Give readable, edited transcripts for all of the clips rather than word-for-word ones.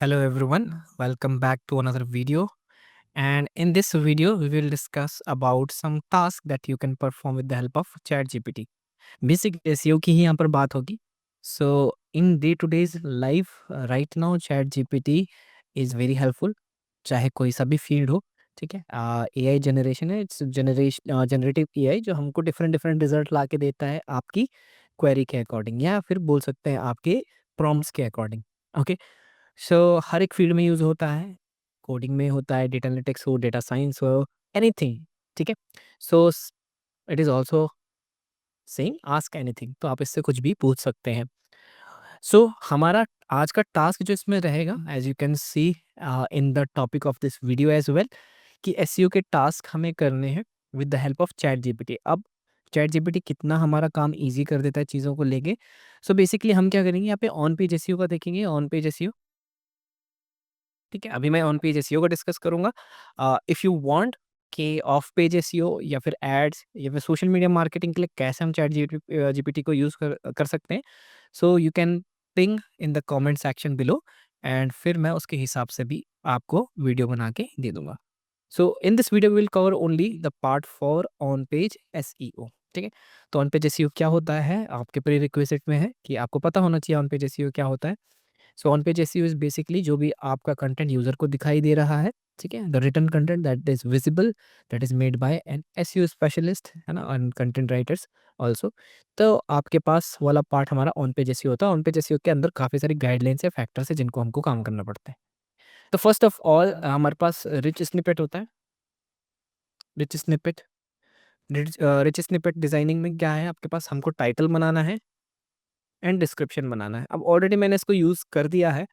Hello everyone, welcome back to another video. And in this video, we will discuss about some tasks that you can perform with the help of ChatGPT. Basic SEO की ही यहाँ पर बात होगी. So in day to day's life, right now ChatGPT is very helpful. चाहे कोई सा भी field हो, ठीक है. AI जनरेशन है, इट्स जनरेटिव AI जो हमको डिफरेंट डिफरेंट रिजल्ट ला के देता है आपकी क्वेरी के अकॉर्डिंग या फिर बोल सकते हैं आपके प्रॉम्प्ट्स के अकॉर्डिंग. ओके. सो हर एक फील्ड में यूज़ होता है, कोडिंग में होता है, डेटा एनालिटिक्स हो, डेटा साइंस हो, एनीथिंग, ठीक है? सो स it is also saying ask anything, तो आप इससे कुछ भी पूछ सकते हैं. सो हमारा आज का टास्क जो इसमें रहेगा, as you can C in the topic of this video as well, कि एसईओ के टास्क हमें करने हैं with the help of chat GPT. अब चैट जीपीटी कितना हमारा काम ईज़ी कर देता है चीज़ों को लेके. सो बेसिकली हम क्या करेंगे, यहाँ पे ऑन पेज एसईओ का देखेंगे, ऑन पेज एसईओ. ठीक है, अभी मैं ऑन पेज एसईओ का डिस्कस करूँगा. इफ़ यू वांट कि ऑफ पेज एसईओ या फिर एड्स या फिर सोशल मीडिया मार्केटिंग के लिए कैसे हम चैट जीपीटी को यूज़ कर कर सकते हैं, so you can ping in the comment section below and फिर मैं उसके हिसाब से भी आपको वीडियो बना के दे दूँगा. So in this video we will cover only the part for on page SEO. ठीक है, तो ऑन पेज एसईओ क्या होता है, आपके प्री रिक्विजिट में है कि आपको पता होना चाहिए ऑन पेज एसईओ क्या होता है. So on page SEO is basically जो भी आपका कंटेंट यूजर को दिखाई दे रहा है, ठीक है, the written content that is visible, that is made by an SEO specialist, है ना, एंड कंटेंट राइटर्स ऑल्सो. तो आपके पास वाला पार्ट हमारा ऑन पेज एसईओ होता है. ऑन पेज एसईओ के अंदर काफ़ी सारी गाइडलाइंस है, फैक्टर्स है जिनको हमको काम करना पड़ता है. तो फर्स्ट ऑफ ऑल हमारे पास रिच स्निपेट होता है. Rich snippet, rich snippet designing में क्या है, आपके पास हमको टाइटल बनाना है एंड डिस्क्रिप्शन बनाना है. अब ऑलरेडी मैंने इसको यूज़ कर दिया है,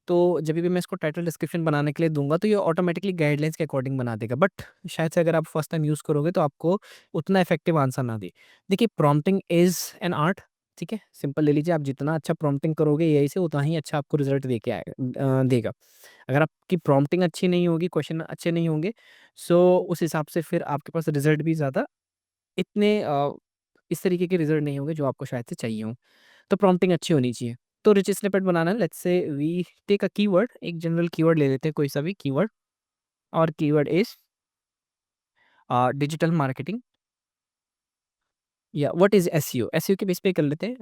तो जब भी मैं इसको टाइटल डिस्क्रिप्शन बनाने के लिए दूँगा तो ये ऑटोमेटिकली गाइडलाइंस के अकॉर्डिंग बना देगा. बट शायद से अगर आप फर्स्ट टाइम यूज़ करोगे तो आपको उतना इफेक्टिव आंसर ना दे. देखिए, प्रॉम्प्टिंग इज़ एन आर्ट, ठीक है? सिंपल ले लीजिए, आप जितना अच्छा प्रॉम्प्टिंग करोगे एआई से उतना ही अच्छा आपको रिज़ल्ट दे के देगा. अगर आपकी प्रॉम्प्टिंग अच्छी नहीं होगी, क्वेश्चन अच्छे नहीं होंगे, सो उस हिसाब से फिर आपके पास रिज़ल्ट भी ज़्यादा इतने इस तरीके के रिज़ल्ट नहीं होंगे जो आपको शायद से चाहिए हों. तो प्रॉम्प्टिंग अच्छी होनी चाहिए. तो रिच स्निपेट बनाना है, let's say we take a keyword, एक जनरल कीवर्ड ले लेते हैं, कोई सा भी कीवर्ड, और कीवर्ड इज़ डिजिटल मार्केटिंग या व्हाट इज़ एसईओ. एसईओ के बेस पे कर लेते हैं,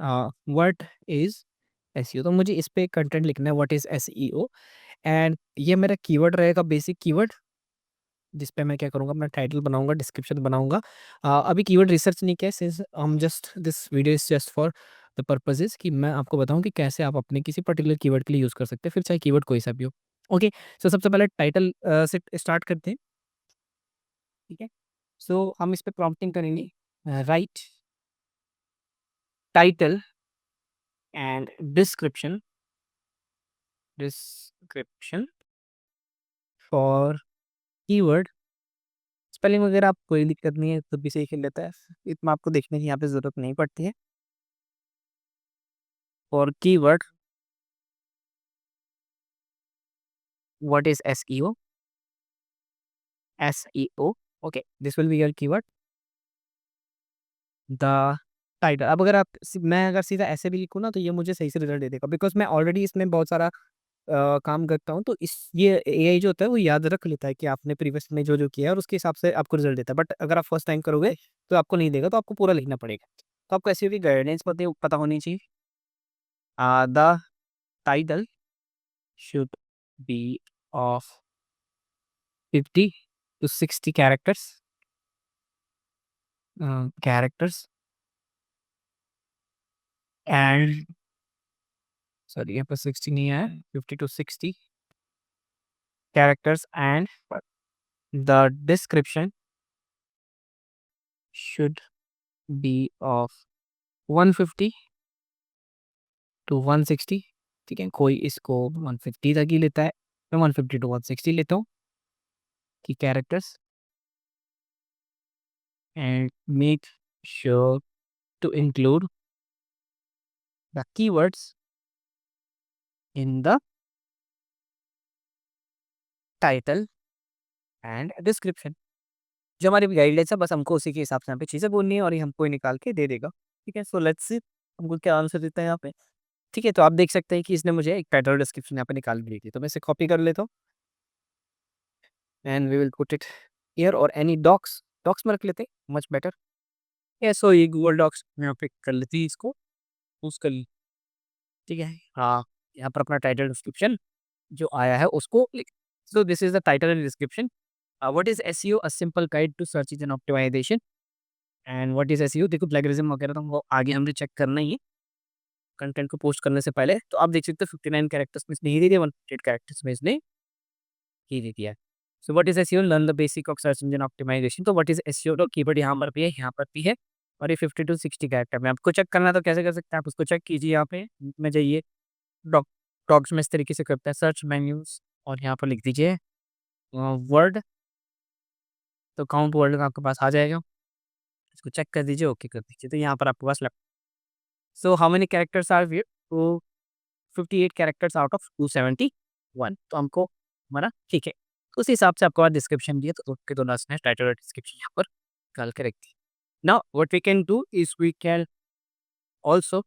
व्हाट इज़ एसईओ. तो मुझे इस पे कंटेंट लिखना है, व्हाट इज़ एसईओ, एंड ये मेरा कीवर्ड रहेगा, बेसिक कीवर्ड, जिस पे मैं क्या करूँगा, अपना टाइटल बनाऊँगा, डिस्क्रिप्शन बनाऊँगा. अभी कीवर्ड रिसर्च नहीं किया, since just this video is just for the purposes कि मैं आपको बताऊँ कि कैसे आप अपने किसी पर्टिकुलर कीवर्ड के लिए यूज़ कर सकते हैं, फिर चाहे कीवर्ड कोई सा भी हो. ओके, सो सबसे पहले टाइटल से स्टार्ट करते हैं, ठीक है? सो हम इस पे प्रॉम्प्टिंग करेंगे, right title and description, description for keyword. Spelling वगैरह आप कोई दिक्कत नहीं है, खुद भी सही कर लेता है, इतना आपको देखने की यहाँ पे ज़रूरत नहीं पड़ती है. For keyword, what is SEO? SEO. Okay, this will be your keyword. The title. अब अगर आप मैं अगर सीधा ऐसे भी लिखूँ ना तो ये मुझे सही से रिजल्ट दे देगा, बिकॉज मैं ऑलरेडी इसमें बहुत सारा काम करता हूँ. तो इस ये एआई जो होता है वो याद रख लेता है कि आपने प्रीवियस में जो जो किया है और उसके हिसाब से आपको रिजल्ट देता है. बट अगर आप फर्स्ट टाइम करोगे तो आपको नहीं देगा, तो आपको पूरा लिखना पड़ेगा. तो आपको एसईओ की गाइडेंस पता होनी चाहिए. The title should be of 50 to 60 characters and sorry, यहाँ पर 60 नहीं आया, 50 to 60 characters, and the description should be of 150 to 160. ठीक है, कोई इसको 150 तक ही लेता है, मैं 150 to 160 लेता हूँ कि characters. And make sure to include the keywords in the title and description. जो हमारी गाइडलाइंस है, बस हमको उसी के हिसाब से यहाँ पे चीज़ें बोलनी है और ये हमको ही निकाल के दे देगा. ठीक है, सो लेट्स सी हमको क्या आंसर देता है यहाँ पे. ठीक है, तो आप देख सकते हैं कि इसने मुझे एक टाइटल डिस्क्रिप्शन यहाँ पे निकाल के दी थी, तो मैं इसे कॉपी कर लेता हूँ and we will put it here और एनी डॉक्स डॉक्स में रख लेते हैं, मच बेटर। सो ये गूगल डॉक्स यहाँ पे कर लेती है, इसको यूज़ कर ली, ठीक है। हाँ, यहाँ पर अपना टाइटल डिस्क्रिप्शन जो आया है उसको लिख। So this is the title and description. What is SEO? A simple guide to search engine optimisation. And what is SEO? देखो प्लेगरिज्म वगैरह तो वो आगे हमने चेक करना ही है कंटेंट को पोस्ट करने से पहले। तो आप देख सकते हो 59 कैरेक्टर्स में इसने ही दे दिया, 100 कैरेक्टर्स में इसने ही दे दिया है। So what is SEO? Learn the basic of search engine optimisation. तो व्हाट इज एसईओ? तो कीवर्ड यहाँ पर भी है, यहाँ पर भी है, और ये 50 टू 60 कैरेक्टर में आपको चेक करना है। तो कैसे कर सकते हैं आप? उसको चेक कीजिए, यहाँ पे में जाइए, डॉक डॉक्स में इस तरीके से करता है सर्च मेन्यूज, और यहाँ पर लिख दीजिए वर्ड, तो काउंट वर्ड आपके पास आ जाएगा। इसको चेक कर दीजिए, ओके कर दीजिए, तो यहाँ पर आपके पास लग। So how many characters are here? तो 58 कैरेक्टर्स आउट ऑफ 271, तो हमको हमारा ठीक है। उस हिसाब से आपको डिस्क्रिप्शन दिया, तो उसके दोनों ने टाइटल और डिस्क्रिप्शन यहाँ पर डाल के रख दी। Now what we can do is we can also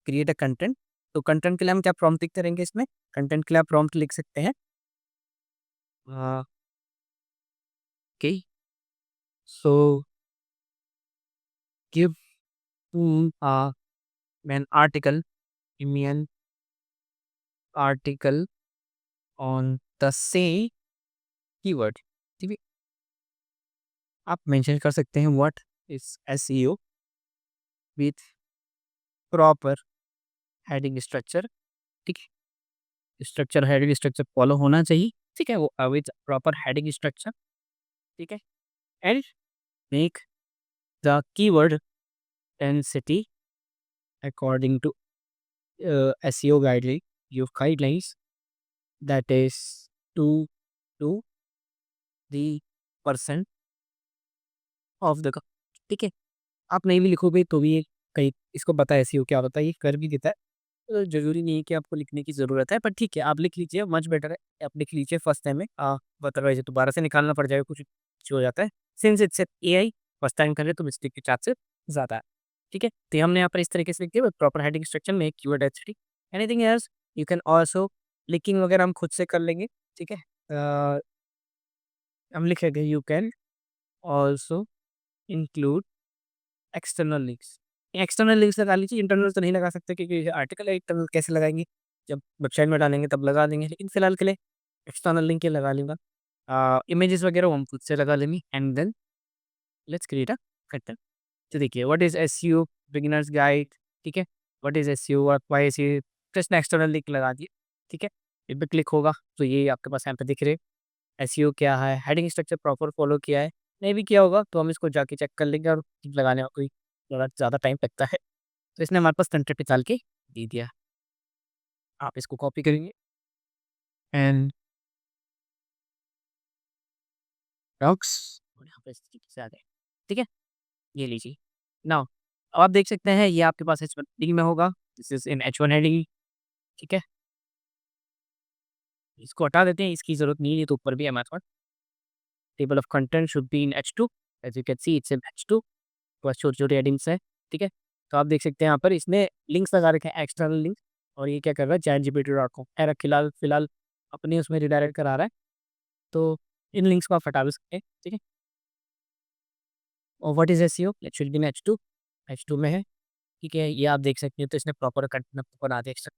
create a content. तो कंटेंट के लिए हम क्या प्रॉम्प्ट लिखते रहेंगे इसमें? कंटेंट के लिए आप प्रॉम्प्ट लिख सकते हैं okay, so give an article, give me an article on the same keyword, ठीक है। आप मेंशन कर सकते हैं what is SEO with proper heading structure, ठीक है। स्ट्रक्चर, हेडिंग स्ट्रक्चर फॉलो होना चाहिए, ठीक है, वो विथ प्रॉपर हेडिंग स्ट्रक्चर, ठीक है। And make the keyword density according to SEO guideline, your guidelines, that is 2 to the percent of the, ठीक है। आप नहीं भी लिखोगे तो भी ये कहीं इसको पता है एसईओ क्या होता है, ये कर भी देता है। तो ज़रूरी नहीं है कि आपको लिखने की ज़रूरत है, पर ठीक है आप लिख लीजिए, मच बेटर है। आप लिख लीजिए फर्स्ट टाइम में, अदरवाइज़ दोबारा से निकालना पड़ जाएगा, कुछ हो जाता है। Since it's AI, first time कर रहे तो मिस्टेक के चांसेस ज़्यादा है, ठीक है। तो हमने यहाँ पर इस तरीके से लिख दिया प्रॉपर हेडिंग स्ट्रक्चर में, keyword HT. Anything else you can also, linking वगैरह हम खुद से कर लेंगे, ठीक है। हम लिखेंगे you can also include external links. External links लगा लीजिए, इंटरनल तो नहीं लगा सकते क्योंकि आर्टिकल है, इंटरनल कैसे लगाएंगे? जब वेबसाइट में डालेंगे तब लगा देंगे, लेकिन फिलहाल के लिए एक्सटर्नल लिंक ही लगा लूँगा। इमेजेस वगैरह वो हम खुद से लगा लेंगे and then let's create a content. तो देखिए what is SEO beginners guide, ठीक है। व्हाट इज एसईओ और why SEO, just external link लगा दिए, ठीक है। इस पे क्लिक होगा तो ये आपके पास यहाँ पे दिख रहे एसईओ क्या है, हेडिंग स्ट्रक्चर प्रॉपर फॉलो किया है, नहीं भी किया होगा तो हम इसको जाके चेक कर लेंगे, और लगाने में कोई थोड़ा ज़्यादा टाइम लगता है। तो इसने हमारे पास कंटेंट निकाल के दे दिया। आप इसको कॉपी करेंगे एंड डॉक्स, और यहाँ पे इस तरीके से आ गए, ठीक है। ये लीजिए। नाउ अब आप देख सकते हैं ये आपके पास H1 हेडिंग में होगा, this is in H1 heading, ठीक है। इसको हटा देते हैं, इसकी ज़रूरत नहीं है, ये तो ऊपर भी है हमारे पास। Table of content should be in H2, as you can see it's in H2, बस छोटी-छोटी हेडिंग्स है, ठीक है। तो आप देख सकते हैं यहाँ पर इसने लिंक्स लगा रखे हैं, एक्सटर्नल लिंक्स, और ये क्या कर रहा है ChatGPT.com है, फिलहाल फिलहाल अपने उसमें रिडायरेक्ट करा रहा है। तो इन लिंक्स को आप हटा भी सकते हैं, ठीक है। और what is SEO? It should be in H2, H2 में है, ठीक है। ये आप देख सकते हैं, तो इसने प्रॉपर कंटेंट आपको बना दिया एक्स्ट्रा।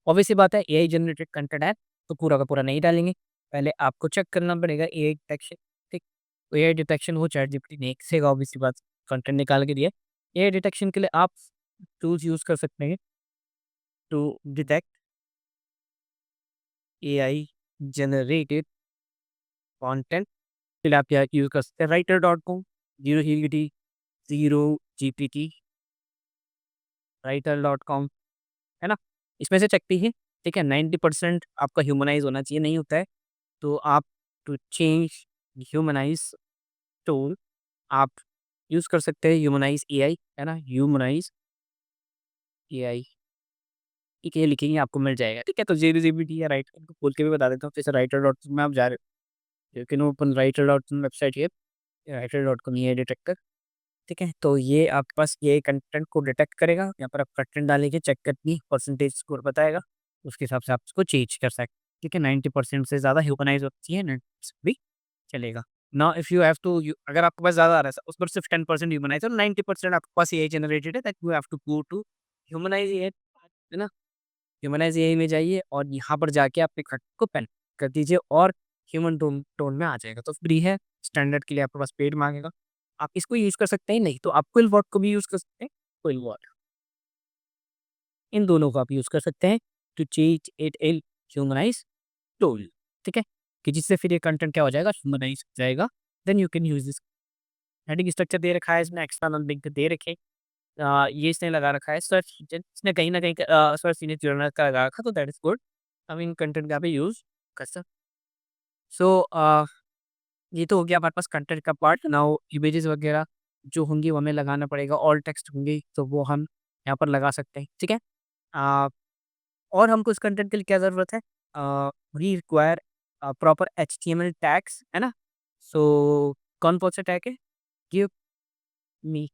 ऑब्वियस सी बात है एआई जनरेटेड कंटेंट है, तो पूरा का पूरा नहीं डालेंगे, पहले आपको चेक करना पड़ेगा एआई डिटेक्शन, ठीक। तो एआई डिटेक्शन वो ChatGPT नहीं सीखेगा, ऑब्वियस सी बात, कंटेंट निकाल के दिया है। एआई डिटेक्शन के लिए आप टूल्स यूज़ कर सकते हैं to detect AI generated content. फिर आप यहाँ यूज़ कर सकते हैं राइटर.com, ज़ीरो जीपीटी, राइटर.com, है ना? इसमें से चेक कीजिए, ठीक है। 90% आपका ह्यूमनाइज़ होना चाहिए, नहीं होता है तो आप टू चेंज ह्यूमनाइज़ टूल आप यूज़ कर सकते हैं ह्यूमनाइज़ एआई, है ना? ह्यूमनाइज़ एआई, ठीक है, ये लिखेंगे आपको मिल जाएगा, ठीक है। तो जेपीटी या राइटर को खोल के भी बता देता हूँ, जैसे राइटर.com में आप जा रहे हो, you can open writer dot com website here, writer dot com AI detector, ठीक है? तो ये आपके पास ये कंटेंट को डिटेक्ट करेगा, यहाँ पर आप कंटेंट डालेंगे, चेक करनी परसेंटेज स्कोर बताएगा, उसके हिसाब से आप उसको चेंज कर सकते हैं, ठीक है? 90% से ज़्यादा ह्यूमनाइज़ होना चाहिए, 90% भी चलेगा। Now if you have to you अगर आपके पास ज़्यादा आ रहा है, उस पर सिर्फ 10% ह्यूमनाइज़ और 90% आपके पास एआई जनरेटेड है, that you have to go to humanise AI, है ना? ह्यूमनाइज़ एआई में जाइए और यहाँ पर जाके अपने कंटेंट को पेन कर दीजिए और ह्यूमन टोन टोन में आ जाएगा। तो फ्री है, स्टैंडर्ड के लिए आपके पास पेड माँगेगा। आप इसको यूज़ कर सकते हैं, नहीं तो आप क्विलवॉट को भी यूज़ कर सकते हैं, क्विलवॉट। इन दोनों को आप यूज़ कर सकते हैं to change it in humanise tone, ठीक है? कि जिससे फिर ये कंटेंट क्या हो जाएगा, ह्यूमनाइज़ हो जाएगा, then you can use this. Heading structure दे रखा है इसमें, एक्सटर्नल लिंक दे रखे हैं। ये इसने लगा रखा है सर्च इंजन, इसने कहीं न कहीं सर्च इंजन जोड़ने का लगा रखा, तो दैट इज़ गुड। हम इन कंटेंट का भी यूज़ कर सकते। सो ये तो हो गया हमारे पास कंटेंट का पार्ट। नाउ इमेजेस वगैरह जो होंगी वो हमें लगाना पड़ेगा, ऑल टेक्स्ट होंगे तो वो हम यहाँ पर लगा सकते हैं, ठीक है? अ, और हमको इस कंटेंट के लिए क्या ज़रूरत है? We require proper HTML tags, है ना? सो कौन-कौन से टैग है? Give me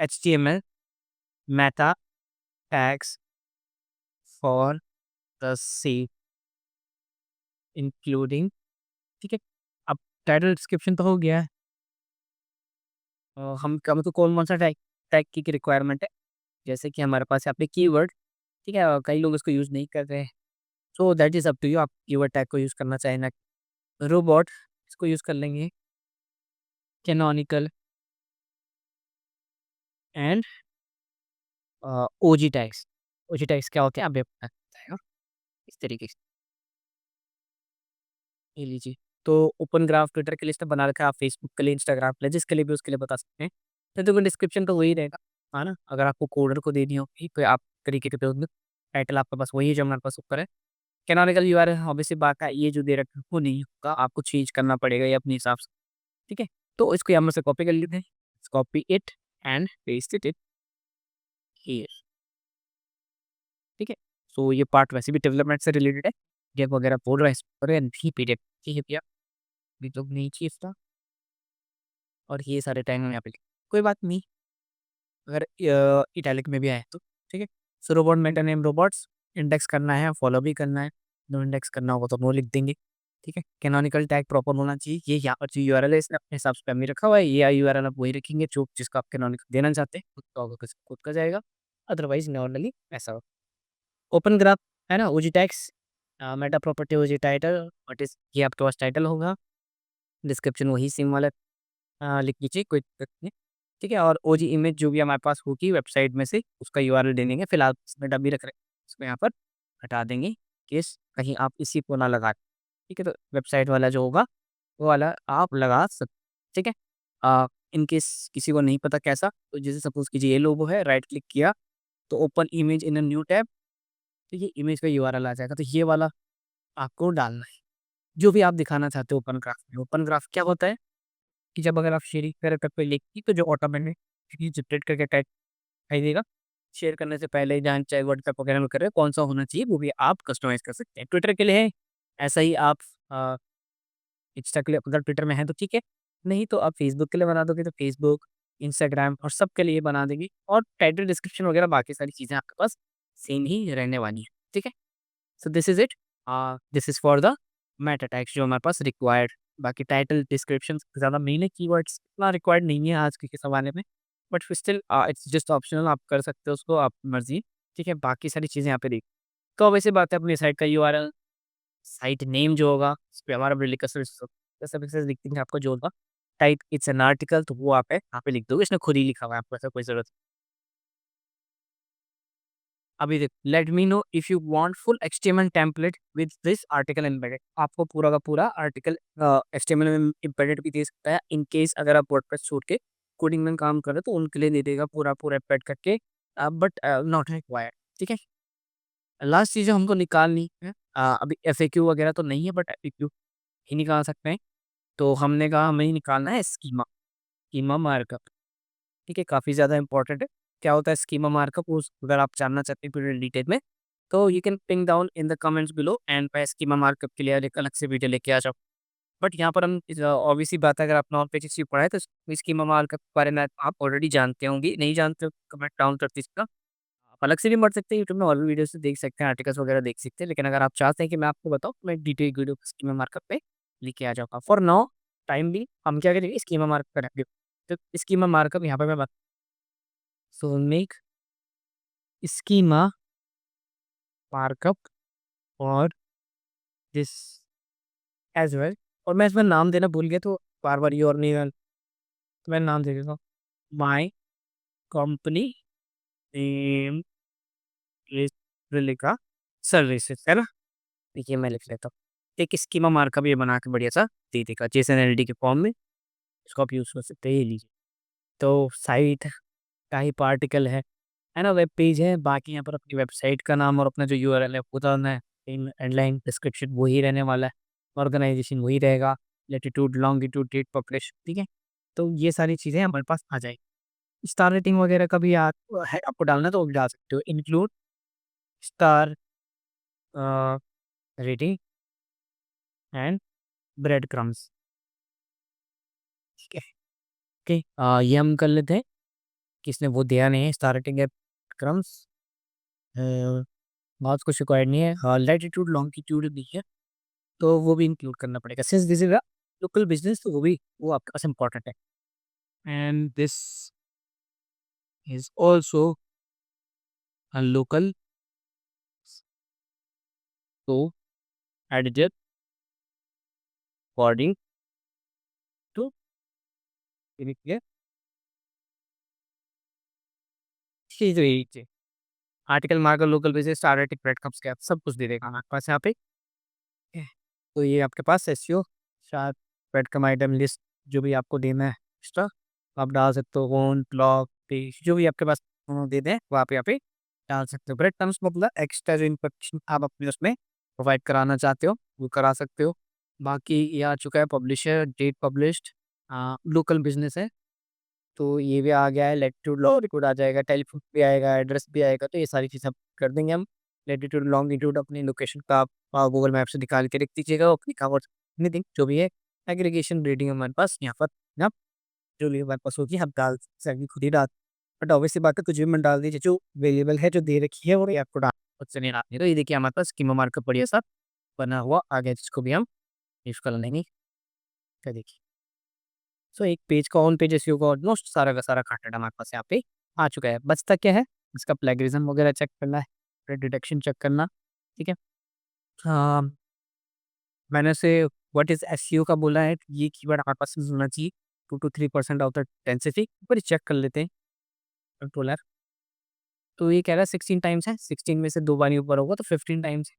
HTML meta tags for the same including, ठीक है? अब टाइटल डिस्क्रिप्शन तो हो गया है। हम कम तो कौन-कौन सा टैग टैग की रिक्वायरमेंट है? जैसे कि हमारे पास यहाँ पे कीवर्ड, ठीक है? कई लोग इसको यूज़ नहीं कर रहे हैं। So that is up to you, आप कीवर्ड टैग को यूज़ करना चाहें ना। रोबोट इसको यूज़ कर लेंगे, canonical and OG tags. OG tags क्या होते हैं? अभी पता चलेगा इस तरीके से। ये लीजिए। तो ओपन ग्राफ ट्विटर के लिए इसने बना रखा है, आप फेसबुक के लिए, इंस्टाग्राम के लिए, जिसके लिए भी उसके लिए बता सकते हैं। तो देखो डिस्क्रिप्शन तो वही रहेगा, है ना? अगर आपको कोडर को देनी होगी तो आप तरीके के पे टाइटल आपके पास वही है जो हमारे पास ऊपर है। कैनोनिकल यूआरएल ऑब्वियस सी बात है, ये जो दे रखा है वो नहीं होगा, आपको चेंज करना पड़ेगा ये अपने हिसाब से, ठीक है? तो इसको यहाँ में से कॉपी कर लेते हैं। Copy it and paste it here, ठीक है? सो ये पार्ट वैसे भी डेवलपमेंट से रिलेटेड है। डेव वगैरह बोल रहा है इस पर नहीं पीडीएफ, ठीक है भैया? अभी तो नहीं चाहिए इसका और ये सारे टाइम हम यहाँ पे कोई बात नहीं, अगर इटैलिक में भी आए तो, ठीक है? So robot mentor name robots, index करना है, फॉलो भी करना है, नो इंडेक्स करना होगा तो नो लिख देंगे, ठीक है? कैनोनिकल टैग प्रॉपर होना चाहिए, ये यहाँ पर जो यूआरएल है इसने अपने हिसाब से पहले रखा हुआ है, ये यूआरएल आप वही रखेंगे जो जिसका आप कैनोनिकल देना चाहते हैं, खुद का होगा खुद का जाएगा, अदरवाइज़ नॉर्मली ऐसा होगा। ओपन ग्राफ है ना, OG tags, meta property OG title, what is ये आपके पास टाइटल होगा, डिस्क्रिप्शन वही सेम वाला लिख लीजिए, कोई दिक्कत नहीं, ठीक है? और ओजी इमेज जो भी हमारे पास होगी वेबसाइट में से उसका यूआरएल दे देंगे, फिलहाल इसमें डमी रख रहे हैं, इसको यहाँ पर हटा देंगे, केस कहीं आप इसी को ना लगा दें, ठीक है? तो वेबसाइट वाला जो होगा वो वाला आप लगा सकते, ठीक है? इन केस किसी को नहीं पता कैसा, तो जैसे सपोज़ कीजिए ये लोगो है, राइट क्लिक किया तो open image in a new tab, तो ये इमेज का यूआरएल आ जाएगा, तो ये वाला आपको डालना है, जो भी आप दिखाना चाहते हो ओपन ग्राफ में। ओपन ग्राफ क्या होता है कि जब अगर आप शेयरिंग वगैरह करते हो लिंक की, तो जो ऑटोमेटिकली जनरेट करके टाइप दिखाई देगा। शेयर करने से पहले जहाँ चाहे व्हाट्सएप वगैरह में कर रहे हो, कौन-सा होना चाहिए वो भी आप कस्टमाइज़ कर सकते हैं। ट्विटर के लिए है, ऐसा ही आप अ, इंस्टा के लिए अगर ट्विटर में है तो ठीक है, नहीं तो आप फेसबुक के लिए बना दोगे तो फेसबुक, इंस्टाग्राम और सब के लिए बना देंगे और टाइटल डिस्क्रिप्शन वगैरह बाकी सारी चीज़ें आपके पास सेम ही रहने वाली हैं, ठीक है? So this is it, this is for the Meta tags जो हमारे पास रिक्वायर्ड, बाकी टाइटल डिस्क्रिप्शन ज़्यादा मेन है, कीवर्ड्स इतना रिक्वायर्ड नहीं है आज के ज़माने में, but still it's just optional, आप कर सकते हो उसको, आपकी मर्ज़ी, ठीक है? बाकी सारी चीज़ें यहाँ पे देख, तो अब ऐसी बात है अपनी साइट का यूआरएल, साइट नेम जो होगा, उसपे हमारा बिल्कुल सर्विसेज़ लिख देंगे आपको जो होगा, टाइप इट्स एन आर्टिकल तो वो आप है यहाँ पे लिख दोगे, इसने खुद ही लिखा हुआ है, आपको ऐसा कोई ज़रूरत। अभी देखो, let me know if you want full HTML template with this article embedded, आपको पूरा का पूरा आर्टिकल एचटीएमएल में एम्बेडेड भी दे सकता है, इन केस अगर आप वर्डप्रेस छोड़ के कोडिंग में काम कर रहे हो तो उनके लिए दे देगा पूरा पूरा एम्बेड करके, बट नॉट रिक्वायर्ड, ठीक है? लास्ट चीज़ जो हमको निकालनी है, अभी एफएक्यू वगैरह तो नहीं है बट एफएक्यू ही निकाल सकते हैं, तो हमने कहा हमें ही निकालना है स्कीमा, स्कीमा मार्कअप, ठीक है? काफ़ी ज़्यादा इंपॉर्टेंट है। क्या होता है स्कीमा मार्कअप, उस अगर आप जानना चाहते हैं पूरी डिटेल में, तो you can ping down in the comments below and मैं स्कीमा मार्कअप के लिए एक अलग से वीडियो लेके आ जाऊँ। बट यहाँ पर हम ऑब्वियस सी बात है, अगर आप नॉन पेचिश पढ़ा है तो स्कीमा मार्कअप के बारे में आप ऑलरेडी जानते होंगे। नहीं जानते हो कमेंट डाउन कर दीजिएगा। आप अलग से भी पढ़ सकते हैं, यूट्यूब में और भी वीडियोस देख सकते हैं, आर्टिकल्स वगैरह देख सकते हैं। लेकिन अगर आप चाहते हैं कि मैं आपको बताऊँ, तो मैं डिटेल वीडियो स्कीमा मार्कअप पे लेके आ जाऊँगा। फॉर नाउ टाइम भी हम क्या करेंगे, स्कीमा मार्कअप करेंगे। तो स्कीमा मार्कअप यहाँ पे मैं बता, सो मेक स्कीमा मार्कअप और दिस एज वेल। और मैं इसमें नाम देना भूल गया, तो बार बार ये और नहीं, तो मैं नाम दे देता हूँ, माई कंपनी नेम लिखा सर्विसेज, है ना। देखिए मैं लिख लेता हूँ, एक स्कीमा मार्कअप ये बना के बढ़िया सा दे देगा JSON-LD के फॉर्म में। इसको आप यूज़ कर सकते हैं, ये लीजिए। तो साइट का ही पार्टिकल है ना, वेब पेज है। बाकी यहाँ पर अपनी वेबसाइट का नाम और अपना जो यूआरएल है वो डालना है। इन हेडलाइन डिस्क्रिप्शन वही रहने वाला है, ऑर्गेनाइजेशन वही रहेगा, लैटिट्यूड लॉन्गिट्यूड डेट पब्लिश, ठीक है। तो ये सारी चीज़ें हमारे पास आ जाएगी। स्टार रेटिंग वगैरह का भी है, आपको डालना है तो वो भी डाल सकते हो, include star rating and bread crumbs, ठीक है। ओके, ये हम कर लेते हैं, किसने वो दिया नहीं है स्टार रेटिंग है क्रम्स, बहुत कुछ रिक्वायर्ड नहीं है। हाँ, लैटिट्यूड लॉन्गिट्यूड भी है, तो वो भी इंक्लूड करना पड़ेगा, since this is a local business, तो वो आपके पास इम्पोर्टेंट है। And this is also a local, तो edited according to article marker local business star rating breadcrumbs के सब कुछ दे देगा हमारे पास यहाँ पे। एह, तो ये आपके पास एसईओ शायद ब्रेड कम आइटम लिस्ट जो भी आपको देना है एक्स्ट्रा, आप डाल सकते हो, ओन ब्लॉग पेज जो भी आपके पास दे दें वो आप यहाँ पे डाल सकते हो। ब्रेड कम्स मतलब एक्स्ट्रा जो इन्फॉर्मेशन आप अपने उसमें प्रोवाइड कराना चाहते हो वो करा सकते हो। बाकी ये आ चुका है publisher, date published, local business है, तो ये भी आ गया है। लैटिट्यूड लॉन्गिट्यूड आ जाएगा, टेलीफोन भी आएगा, एड्रेस भी आएगा, तो ये सारी चीज़ें आप कर देंगे हम। लैटिट्यूड लॉन्गिट्यूड अपनी लोकेशन का आप गूगल मैप से निकाल के रख दीजिएगा, वो क्लिक आवर एनीथिंग जो भी है। एग्रीगेशन रेटिंग हमारे पास यहाँ पर आप जो भी हमारे पास होगी हम डाल सकते, खुद ही डाल, बट ऑब्वियसली बात है कुछ भी मत डाल दीजिए, जो वेरिएबल है जो दे रखी है वो आपको डाल, उससे नहीं डालनी। तो ये देखिए हमारे पास स्कीमा मार्कअप बढ़िया सा बना हुआ आ गया, जिसको भी हम यूज़ कर लेंगे। क्या देखिए, सो एक पेज का ऑन पेज एसईओ का ऑलमोस्ट सारा का सारा कंटेंट हमारे पास यहाँ पे आ चुका है। बचता क्या है, इसका प्लेगरिज्म वगैरह चेक करना है, थ्रेड डिटेक्शन चेक करना, ठीक है। हाँ, मैंने से व्हाट इज एसईओ का बोला है, ये कीवर्ड हमारे पास यूज होना चाहिए 2 to 3% ऑफ द डेंसिटी, पर चेक कर लेते हैं कंट्रोलर। तो ये कह रहा है 16 टाइम्स है, 16 में से 2 बार ही ऊपर होगा तो 15 टाइम्स है।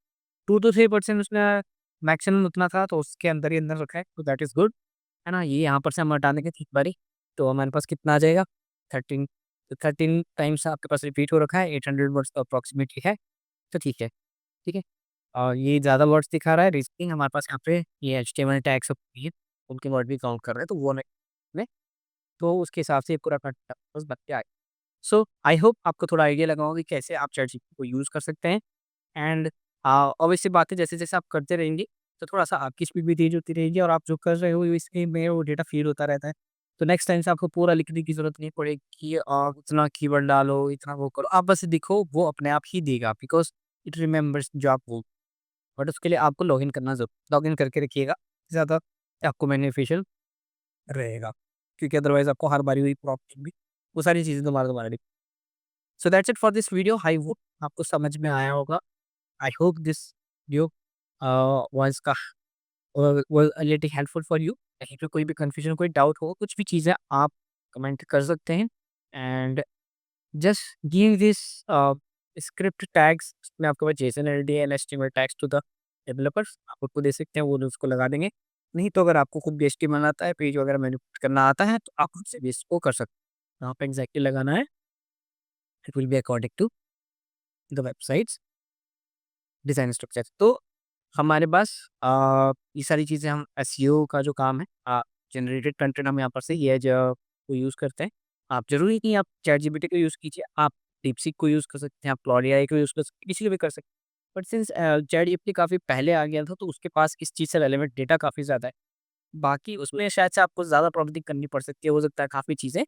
2 to 3% उसने मैक्सिमम उतना था, तो उसके अंदर ही अंदर रखा है, तो दैट इज गुड, है ना। ये यहाँ पर से हम हटा देंगे 3 बारी, तो हमारे पास कितना आ जाएगा, 13। तो 13 टाइम्स आपके पास रिपीट हो रखा है, 800 वर्ड्स का अप्रॉक्सीमेटली है, तो ठीक है, ठीक है। और ये ज़्यादा वर्ड्स दिखा रहा है, रीजनिंग हमारे पास यहाँ पे ये एचटीएमएल टैग्स होती है, उनके वर्ड भी काउंट कर रहे हैं, तो वो नहीं में, तो उसके हिसाब से ये पूरा कंटेंट बस बन के आए। सो आई होप आपको थोड़ा आइडिया लगा होगा कि कैसे आप चैटजीपीटी को यूज़ कर सकते हैं। एंड ऑब्वियसली बात है, जैसे-जैसे आप करते रहेंगे, तो थोड़ा-सा आपकी स्पीड भी तेज़ होती रहेगी, और आप जो कर रहे हो इसमें में वो डेटा फ़ीड होता रहता है। तो नेक्स्ट टाइम से आपको पूरा लिखने की ज़रूरत नहीं पड़ेगी कि इतना कीवर्ड डालो, इतना वो करो। आप बस लिखो, वो अपने आप ही देगा, बिकॉज़ इट रिमेंबर्स जो आप वो, बट उसके लिए आपको लॉगिन करना ज़रूर, लॉगिन करके रखिएगा, ज़्यादा आपको बेनिफिशियल रहेगा। क्योंकि अदरवाइज़ आपको हर बारी वही प्रॉब्लम भी, वो सारी चीज़ें दोबारा-दोबारा लिख। सो that's it for this video, I hope आपको समझ में आया होगा। I hope this video was का was a little helpful for you। कहीं पे कोई भी कंफ्यूजन, कोई डाउट हो, कुछ भी चीज़ें आप कमेंट कर सकते हैं। And just give this script tags, मैं आपके पास JSON L D in H T M L tags to the developers, आप उसको दे सकते हैं, वो उसको लगा देंगे। नहीं तो अगर आपको खुद भी एच टी एम एल आता है, पेज वगैरह मैनिपुलेट करना आता है, तो आप खुद से भी इसको कर सकते हैं। यहाँ पे एग्जैक्टली लगाना है, it will be according to the website's design structure. तो हमारे पास ये सारी चीज़ें, हम एसईओ का जो काम है, जनरेटेड कंटेंट हम यहाँ पर से ये जो को यूज़ करते हैं। आप ज़रूरी नहीं आप चैटजीपीटी को यूज़ कीजिए, आप डीपसीक को यूज़ कर सकते हैं, आप क्लॉड एआई को यूज़ कर सकते हैं, किसी को भी कर सकते हैं। बट सिंस चैटजीपीटी काफ़ी पहले आ गया था, तो उसके पास इस चीज़ से रेलेवेंट डेटा काफ़ी ज़्यादा है। बाकी उसमें शायद से आपको ज़्यादा प्रॉम्प्टिंग करनी पड़ सकती है, हो सकता है काफ़ी चीज़ें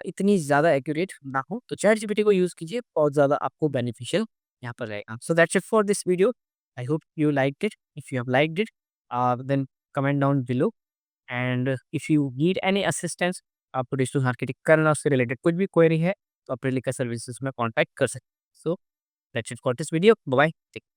इतनी ज़्यादा एक्यूरेट ना हो, तो चैट जीपीटी को यूज़ कीजिए, बहुत ज़्यादा आपको बेनिफिशियल यहाँ पर रहेगा। So that's it for this video. I hope you liked it. If you have liked it, then comment down below, and if you need any assistance, आपको डिजिटल मार्केटिंग करना, उससे रिलेटेड कुछ भी क्वेरी है, तो आप रेलिका सर्विसेज में contact कर सकते हैं। So that's it for this video. Bye bye.